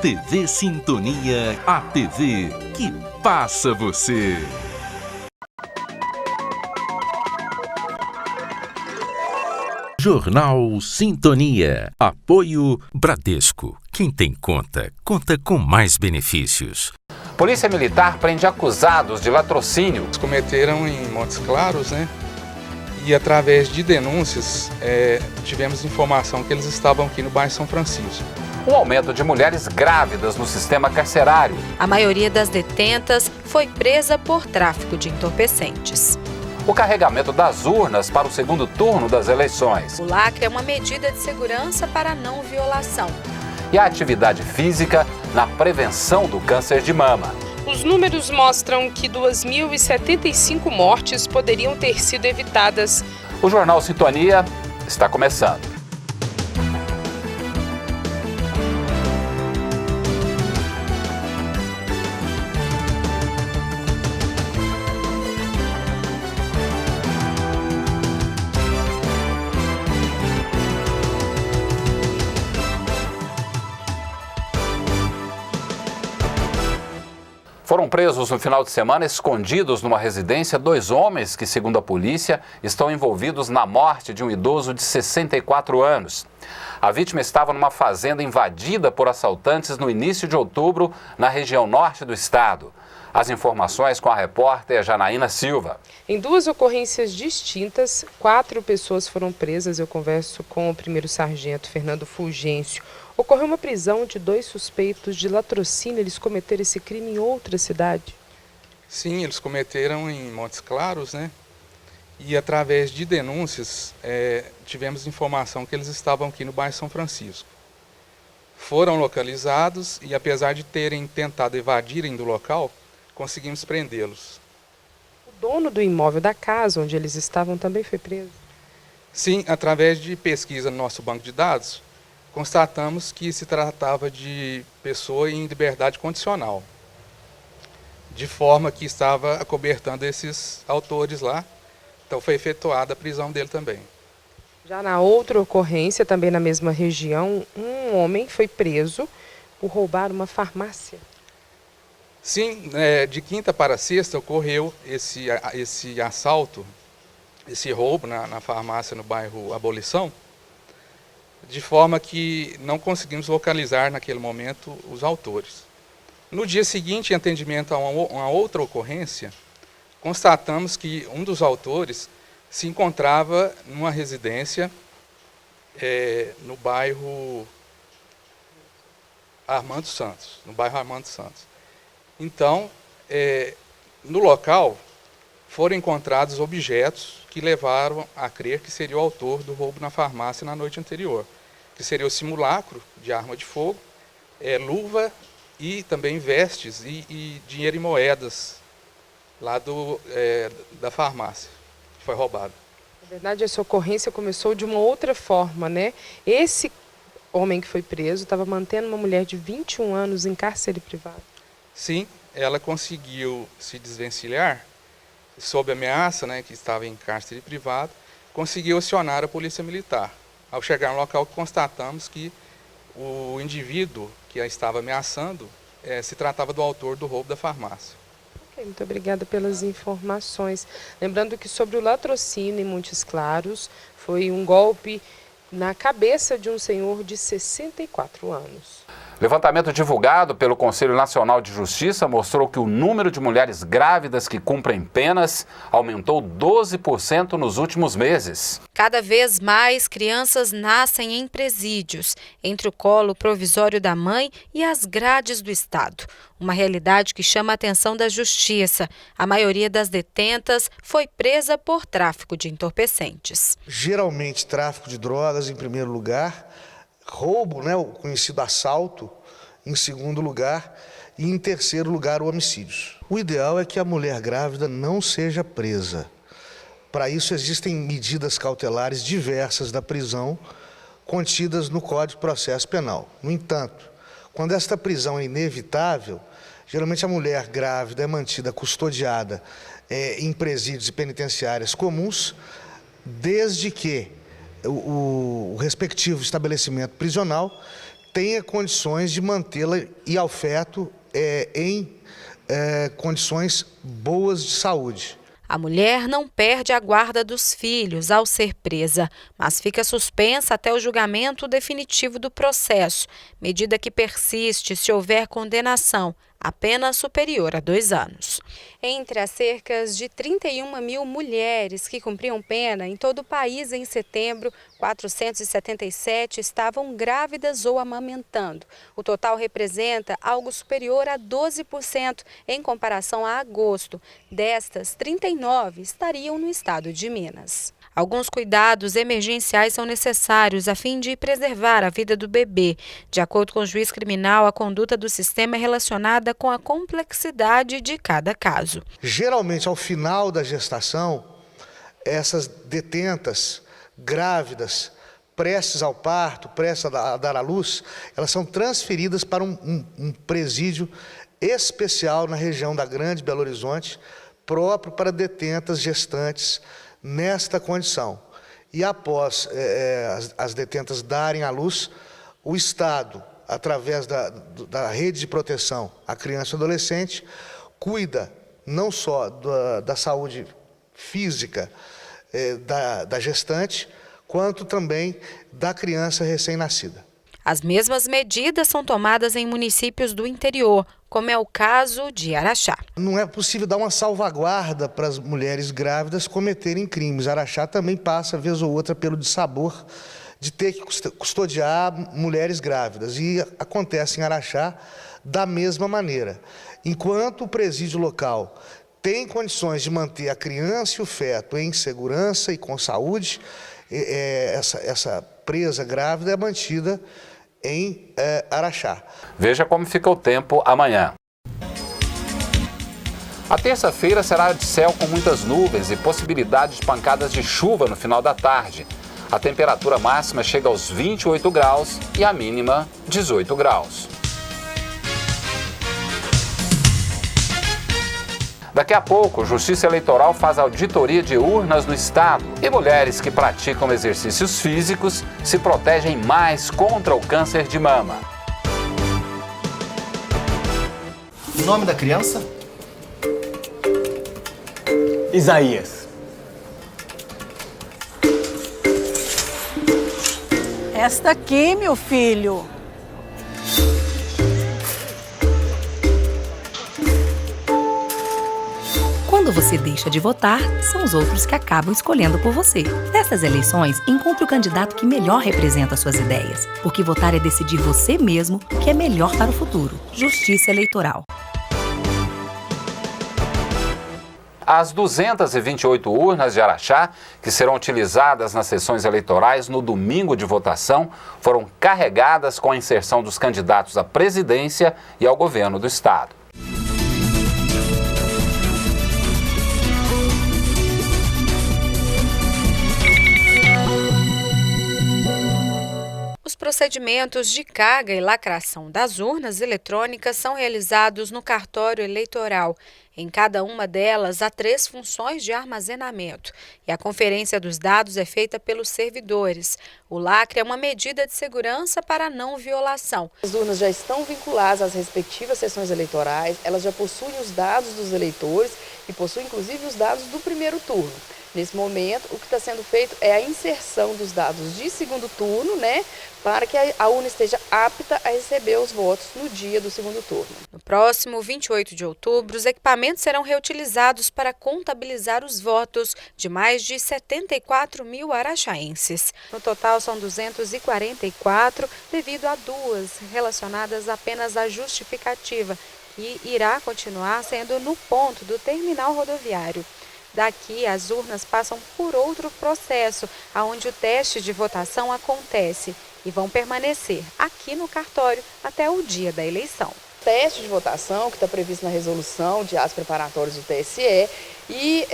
TV Sintonia, a TV que passa você. Jornal Sintonia. Apoio Bradesco. Quem tem conta, conta com mais benefícios. Polícia Militar prende acusados de latrocínio. Eles cometeram em Montes Claros, né? E através de denúncias, tivemos informação que eles estavam aqui no bairro São Francisco. Um aumento de mulheres grávidas no sistema carcerário. A maioria das detentas foi presa por tráfico de entorpecentes. O carregamento das urnas para o segundo turno das eleições. O lacre é uma medida de segurança para não violação. E a atividade física na prevenção do câncer de mama. Os números mostram que 2.075 mortes poderiam ter sido evitadas. O Jornal Sintonia está começando. Foram presos no final de semana, escondidos numa residência, 2 homens que, segundo a polícia, estão envolvidos na morte de um idoso de 64 anos. A vítima estava numa fazenda invadida por assaltantes no início de outubro, na região norte do estado. As informações com a repórter Janaína Silva. Em 2 ocorrências distintas, 4 pessoas foram presas. Eu converso com o primeiro-sargento Fernando Fulgêncio. Ocorreu uma prisão de 2 suspeitos de latrocínio. Eles cometeram esse crime em outra cidade? Sim, eles cometeram em Montes Claros, né? E através de denúncias, tivemos informação que eles estavam aqui no bairro São Francisco. Foram localizados e, apesar de terem tentado evadirem do local, conseguimos prendê-los. O dono do imóvel da casa onde eles estavam também foi preso? Sim, através de pesquisa no nosso banco de dados, constatamos que se tratava de pessoa em liberdade condicional, de forma que estava acobertando esses autores lá, então foi efetuada a prisão dele também. Já na outra ocorrência, também na mesma região, um homem foi preso por roubar uma farmácia. Sim, de quinta para sexta ocorreu esse assalto, esse roubo na farmácia no bairro Abolição, de forma que não conseguimos localizar naquele momento os autores. No dia seguinte, em atendimento a uma outra ocorrência, constatamos que um dos autores se encontrava numa residência no bairro Armando Santos, Então, no local, foram encontrados objetos que levaram a crer que seria o autor do roubo na farmácia na noite anterior, que seria o simulacro de arma de fogo, luva e também vestes e dinheiro em moedas lá da farmácia, que foi roubado. Na verdade, essa ocorrência começou de uma outra forma, né? Esse homem que foi preso estava mantendo uma mulher de 21 anos em cárcere privado. Sim, ela conseguiu se desvencilhar sob ameaça, né, que estava em cárcere privado, conseguiu acionar a polícia militar. Ao chegar no local, constatamos que o indivíduo que a estava ameaçando se tratava do autor do roubo da farmácia. Ok, muito obrigada pelas informações. Lembrando que sobre o latrocínio em Montes Claros, foi um golpe na cabeça de um senhor de 64 anos. Levantamento divulgado pelo Conselho Nacional de Justiça mostrou que o número de mulheres grávidas que cumprem penas aumentou 12% nos últimos meses. Cada vez mais crianças nascem em presídios, entre o colo provisório da mãe e as grades do Estado. Uma realidade que chama a atenção da Justiça. A maioria das detentas foi presa por tráfico de entorpecentes. Geralmente tráfico de drogas em primeiro lugar, roubo, né, o conhecido assalto, em segundo lugar, e em terceiro lugar o homicídio. O ideal é que a mulher grávida não seja presa. Para isso existem medidas cautelares diversas da prisão contidas no Código de Processo Penal. No entanto, quando esta prisão é inevitável, geralmente a mulher grávida é mantida custodiada em presídios e penitenciárias comuns, desde que o respectivo estabelecimento prisional tenha condições de mantê-la e ao feto em condições boas de saúde. A mulher não perde a guarda dos filhos ao ser presa, mas fica suspensa até o julgamento definitivo do processo, medida que persiste se houver condenação, a pena superior a 2 anos. Entre as cerca de 31 mil mulheres que cumpriam pena em todo o país em setembro, 477 estavam grávidas ou amamentando. O total representa algo superior a 12% em comparação a agosto. Destas, 39 estariam no estado de Minas. Alguns cuidados emergenciais são necessários a fim de preservar a vida do bebê. De acordo com o juiz criminal, a conduta do sistema é relacionada com a complexidade de cada caso. Geralmente, ao final da gestação, essas detentas grávidas, prestes ao parto, prestes a dar à luz, elas são transferidas para um presídio especial na região da Grande Belo Horizonte, próprio para detentas gestantes nesta condição. E após as detentas darem à luz, o Estado, através da rede de proteção à criança e adolescente, cuida não só da saúde física da gestante, quanto também da criança recém-nascida. As mesmas medidas são tomadas em municípios do interior, como é o caso de Araxá. Não é possível dar uma salvaguarda para as mulheres grávidas cometerem crimes. Araxá também passa, vez ou outra, pelo dissabor de ter que custodiar mulheres grávidas. E acontece em Araxá da mesma maneira. Enquanto o presídio local tem condições de manter a criança e o feto em segurança e com saúde, essa presa grávida é mantida em Araxá. Veja como fica o tempo amanhã. A terça-feira será de céu com muitas nuvens e possibilidade de pancadas de chuva no final da tarde. A temperatura máxima chega aos 28 graus e a mínima 18 graus. Daqui a pouco, Justiça Eleitoral faz auditoria de urnas no estado e mulheres que praticam exercícios físicos se protegem mais contra o câncer de mama. O nome da criança? Isaías. Esta aqui, meu filho. Quando você deixa de votar, são os outros que acabam escolhendo por você. Nessas eleições, encontre o candidato que melhor representa suas ideias, porque votar é decidir você mesmo o que é melhor para o futuro. Justiça Eleitoral. As 228 urnas de Araxá, que serão utilizadas nas sessões eleitorais no domingo de votação, foram carregadas com a inserção dos candidatos à presidência e ao governo do estado. Os procedimentos de carga e lacração das urnas eletrônicas são realizados no cartório eleitoral. Em cada uma delas, há 3 funções de armazenamento e a conferência dos dados é feita pelos servidores. O lacre é uma medida de segurança para não violação. As urnas já estão vinculadas às respectivas sessões eleitorais, elas já possuem os dados dos eleitores e possuem inclusive os dados do primeiro turno. Nesse momento, o que está sendo feito é a inserção dos dados de segundo turno, para que a urna esteja apta a receber os votos no dia do segundo turno. No próximo 28 de outubro, os equipamentos serão reutilizados para contabilizar os votos de mais de 74 mil araxaenses. No total, são 244, devido a 2 relacionadas apenas à justificativa, e irá continuar sendo no ponto do terminal rodoviário. Daqui, as urnas passam por outro processo, onde o teste de votação acontece e vão permanecer aqui no cartório até o dia da eleição. O teste de votação, que está previsto na resolução de atos preparatórios do TSE, e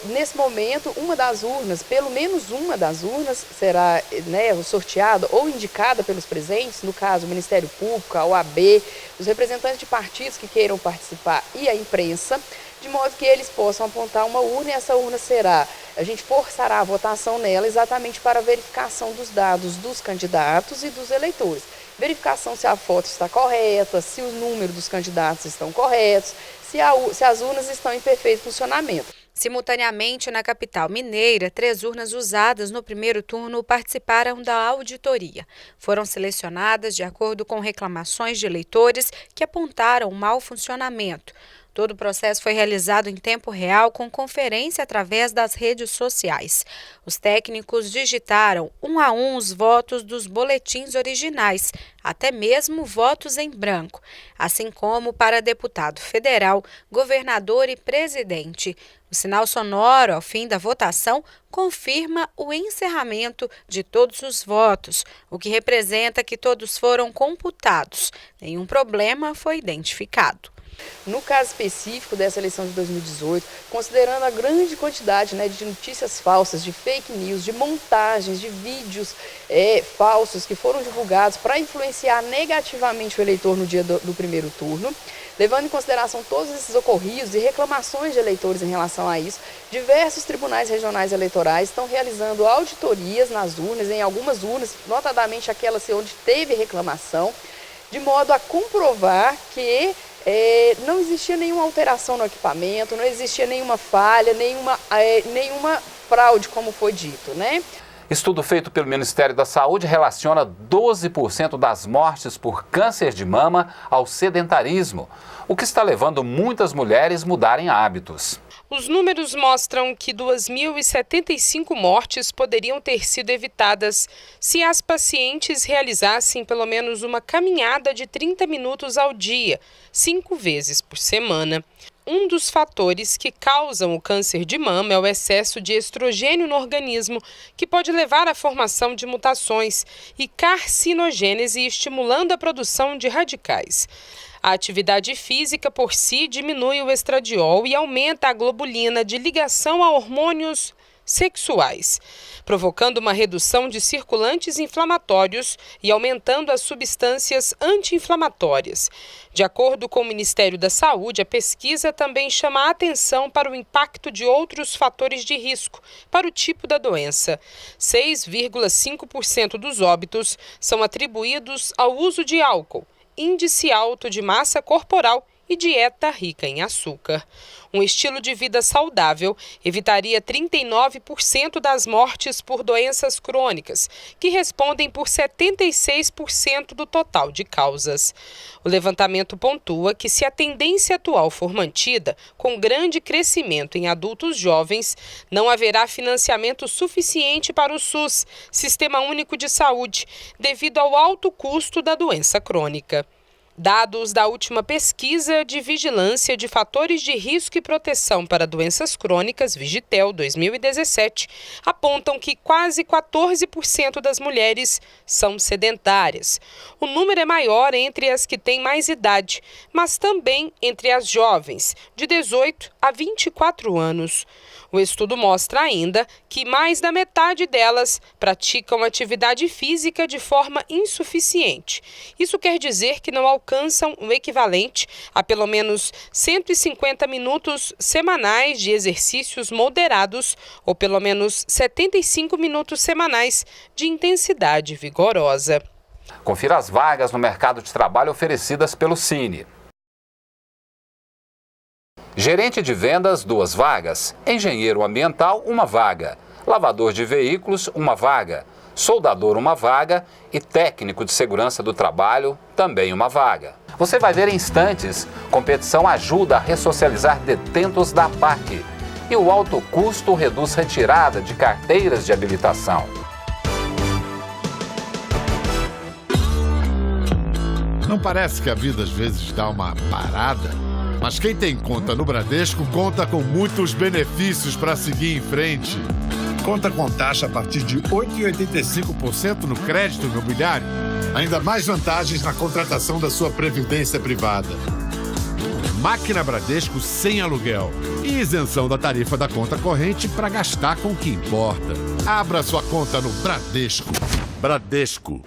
nesse momento, uma das urnas, pelo menos uma das urnas, será sorteada ou indicada pelos presentes, no caso o Ministério Público, a OAB, os representantes de partidos que queiram participar e a imprensa, de modo que eles possam apontar uma urna e essa urna a gente forçará a votação nela exatamente para a verificação dos dados dos candidatos e dos eleitores. verificação se a foto está correta, se o número dos candidatos estão corretos, se as urnas estão em perfeito funcionamento. Simultaneamente, na capital mineira, 3 urnas usadas no primeiro turno participaram da auditoria. Foram selecionadas de acordo com reclamações de eleitores que apontaram o mau funcionamento. Todo o processo foi realizado em tempo real com conferência através das redes sociais. Os técnicos digitaram 1 a 1 os votos dos boletins originais, até mesmo votos em branco, assim como para deputado federal, governador e presidente. O sinal sonoro, ao fim da votação, confirma o encerramento de todos os votos, o que representa que todos foram computados. Nenhum problema foi identificado. No caso específico dessa eleição de 2018, considerando a grande quantidade de notícias falsas, de fake news, de montagens, de vídeos falsos que foram divulgados para influenciar negativamente o eleitor no dia do primeiro turno, levando em consideração todos esses ocorridos e reclamações de eleitores em relação a isso, diversos tribunais regionais eleitorais estão realizando auditorias nas urnas, em algumas urnas, notadamente aquelas onde teve reclamação, de modo a comprovar que não existia nenhuma alteração no equipamento, não existia nenhuma falha, nenhuma fraude, como foi dito, né? Estudo feito pelo Ministério da Saúde relaciona 12% das mortes por câncer de mama ao sedentarismo, o que está levando muitas mulheres a mudarem hábitos. Os números mostram que 2.075 mortes poderiam ter sido evitadas se as pacientes realizassem pelo menos uma caminhada de 30 minutos ao dia, 5 vezes por semana. Um dos fatores que causam o câncer de mama é o excesso de estrogênio no organismo, que pode levar à formação de mutações e carcinogênese, estimulando a produção de radicais. A atividade física por si diminui o estradiol e aumenta a globulina de ligação a hormônios sexuais, provocando uma redução de circulantes inflamatórios e aumentando as substâncias anti-inflamatórias. De acordo com o Ministério da Saúde, a pesquisa também chama a atenção para o impacto de outros fatores de risco para o tipo da doença. 6,5% dos óbitos são atribuídos ao uso de álcool, índice alto de massa corporal e dieta rica em açúcar. Um estilo de vida saudável evitaria 39% das mortes por doenças crônicas, que respondem por 76% do total de causas. O levantamento pontua que, se a tendência atual for mantida, com grande crescimento em adultos jovens, não haverá financiamento suficiente para o SUS, Sistema Único de Saúde, devido ao alto custo da doença crônica. Dados da última pesquisa de vigilância de fatores de risco e proteção para doenças crônicas, Vigitel 2017, apontam que quase 14% das mulheres são sedentárias. O número é maior entre as que têm mais idade, mas também entre as jovens, de 18 a 24 anos. O estudo mostra ainda que mais da metade delas praticam atividade física de forma insuficiente. Isso quer dizer que não alcançam o equivalente a pelo menos 150 minutos semanais de exercícios moderados ou pelo menos 75 minutos semanais de intensidade vigorosa. Confira as vagas no mercado de trabalho oferecidas pelo Cine. Gerente de vendas, 2 vagas. Engenheiro ambiental, 1 vaga. Lavador de veículos, 1 vaga. Soldador, 1 vaga. E técnico de segurança do trabalho, também 1 vaga. Você vai ver em instantes. Competição ajuda a ressocializar detentos da PAC. E o alto custo reduz retirada de carteiras de habilitação. Não parece que a vida às vezes dá uma parada? Mas quem tem conta no Bradesco conta com muitos benefícios para seguir em frente. Conta com taxa a partir de 8,85% no crédito imobiliário. Ainda mais vantagens na contratação da sua previdência privada. Máquina Bradesco sem aluguel. E isenção da tarifa da conta corrente para gastar com o que importa. Abra sua conta no Bradesco. Bradesco.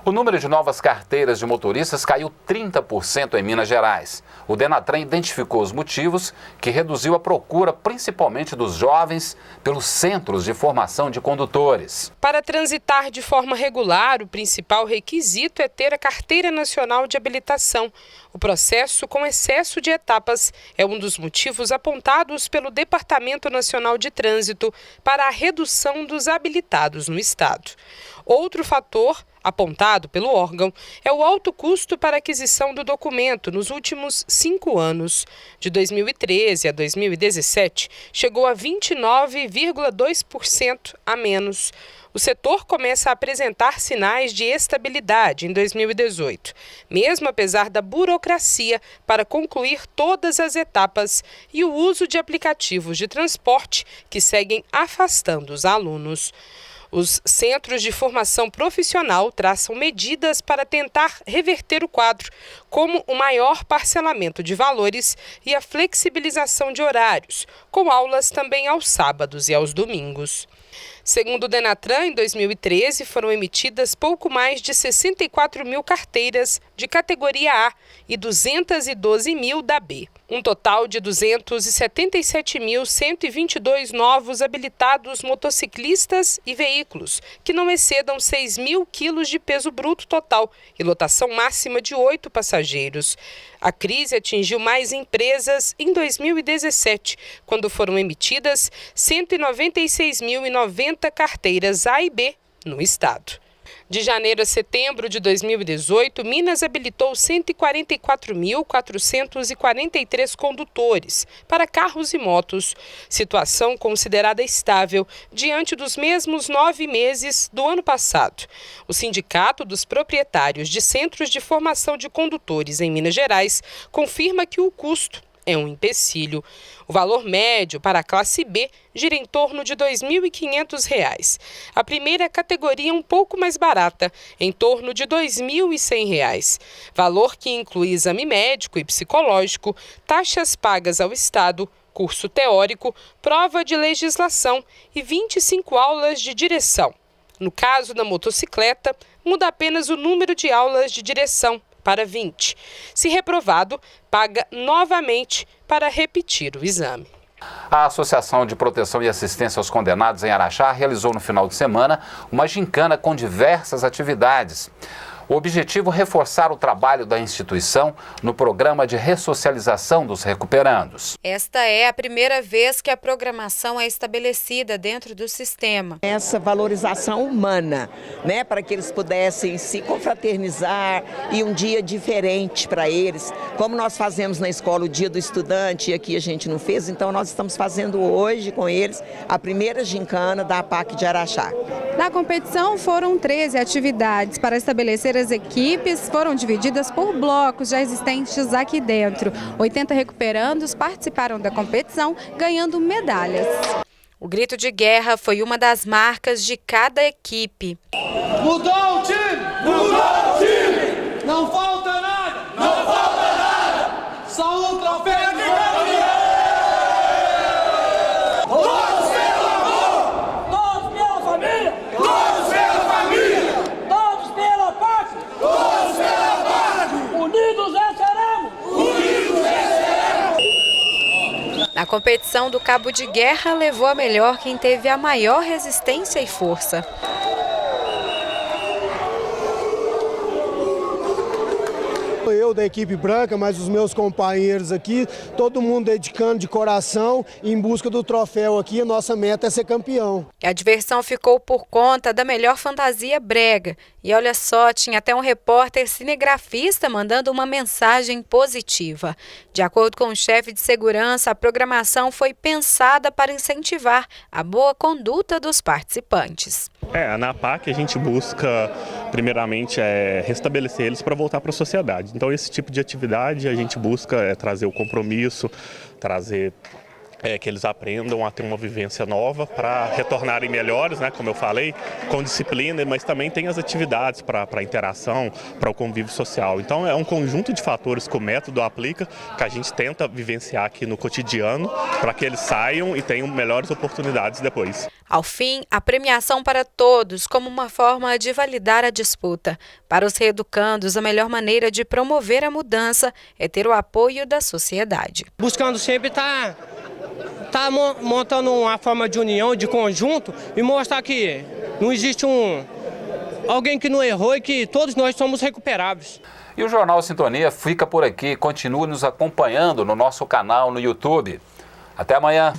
O O número de novas carteiras de motoristas caiu 30% em Minas Gerais. O Denatran identificou os motivos que reduziu a procura, principalmente dos jovens, pelos centros de formação de condutores. Para transitar de forma regular, o principal requisito é ter a Carteira Nacional de Habilitação. O processo com excesso de etapas é um dos motivos apontados pelo Departamento Nacional de Trânsito para a redução dos habilitados no estado. Outro fator apontado pelo órgão é o alto custo para a aquisição do documento nos últimos 5 anos. De 2013 a 2017, chegou a 29,2% a menos. O setor começa a apresentar sinais de estabilidade em 2018, mesmo apesar da burocracia para concluir todas as etapas e o uso de aplicativos de transporte que seguem afastando os alunos. Os centros de formação profissional traçam medidas para tentar reverter o quadro, como o maior parcelamento de valores e a flexibilização de horários, com aulas também aos sábados e aos domingos. Segundo o Denatran, em 2013 foram emitidas pouco mais de 64 mil carteiras de categoria A e 212 mil da B. Um total de 277.122 novos habilitados motociclistas e veículos, que não excedam 6.000 quilos de peso bruto total e lotação máxima de 8 passageiros. A crise atingiu mais empresas em 2017, quando foram emitidas 196.090 carteiras A e B no estado. De janeiro a setembro de 2018, Minas habilitou 144.443 condutores para carros e motos, situação considerada estável diante dos mesmos 9 meses do ano passado. O Sindicato dos Proprietários de Centros de Formação de Condutores em Minas Gerais confirma que o custo é um empecilho. O valor médio para a classe B gira em torno de R$ 2.500. A primeira categoria é um pouco mais barata, em torno de R$ 2.100. Valor que inclui exame médico e psicológico, taxas pagas ao Estado, curso teórico, prova de legislação e 25 aulas de direção. No caso da motocicleta, muda apenas o número de aulas de direção para 20. Se reprovado, paga novamente para repetir o exame. A Associação de Proteção e Assistência aos Condenados em Araxá realizou no final de semana uma gincana com diversas atividades. O objetivo é reforçar o trabalho da instituição no programa de ressocialização dos recuperandos. Esta é a primeira vez que a programação é estabelecida dentro do sistema. Essa valorização humana, né, para que eles pudessem se confraternizar e um dia diferente para eles. Como nós fazemos na escola o Dia do Estudante e aqui a gente não fez, então nós estamos fazendo hoje com eles a primeira gincana da APAC de Araxá. Na competição foram 13 atividades para estabelecer as equipes, foram divididas por blocos já existentes aqui dentro. 80 recuperandos participaram da competição, ganhando medalhas. O grito de guerra foi uma das marcas de cada equipe. Mudou o time! Mudou o time! Não falta nada! Não falta nada! Só um troféu de vitória! Todos pelo amor! Todos pela família! Todos pela família! Todos pela pátria! Todos pela pátria! Unidos venceremos! Unidos venceremos! Na competição do cabo de guerra, levou a melhor quem teve a maior resistência e força. Eu da equipe branca, mas os meus companheiros aqui, todo mundo dedicando de coração em busca do troféu aqui. A nossa meta é ser campeão. A diversão ficou por conta da melhor fantasia brega. E olha só, tinha até um repórter cinegrafista mandando uma mensagem positiva. De acordo com o chefe de segurança, a programação foi pensada para incentivar a boa conduta dos participantes. Na APAC a gente busca, primeiramente, restabelecer eles para voltar para a sociedade. Então, esse tipo de atividade a gente busca trazer o compromisso, trazer que eles aprendam a ter uma vivência nova para retornarem melhores, né, como eu falei, com disciplina, mas também tem as atividades para a interação, para o convívio social. Então é um conjunto de fatores que o método aplica, que a gente tenta vivenciar aqui no cotidiano, para que eles saiam e tenham melhores oportunidades depois. Ao fim, a premiação para todos como uma forma de validar a disputa. Para os reeducandos, a melhor maneira de promover a mudança é ter o apoio da sociedade. Buscando sempre estar montando uma forma de união, de conjunto e mostrar que não existe alguém que não errou e que todos nós somos recuperáveis. E o Jornal Sintonia fica por aqui. Continue nos acompanhando no nosso canal no YouTube. Até amanhã.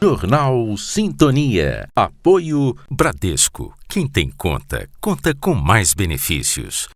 Jornal Sintonia. Apoio Bradesco. Quem tem conta, conta com mais benefícios.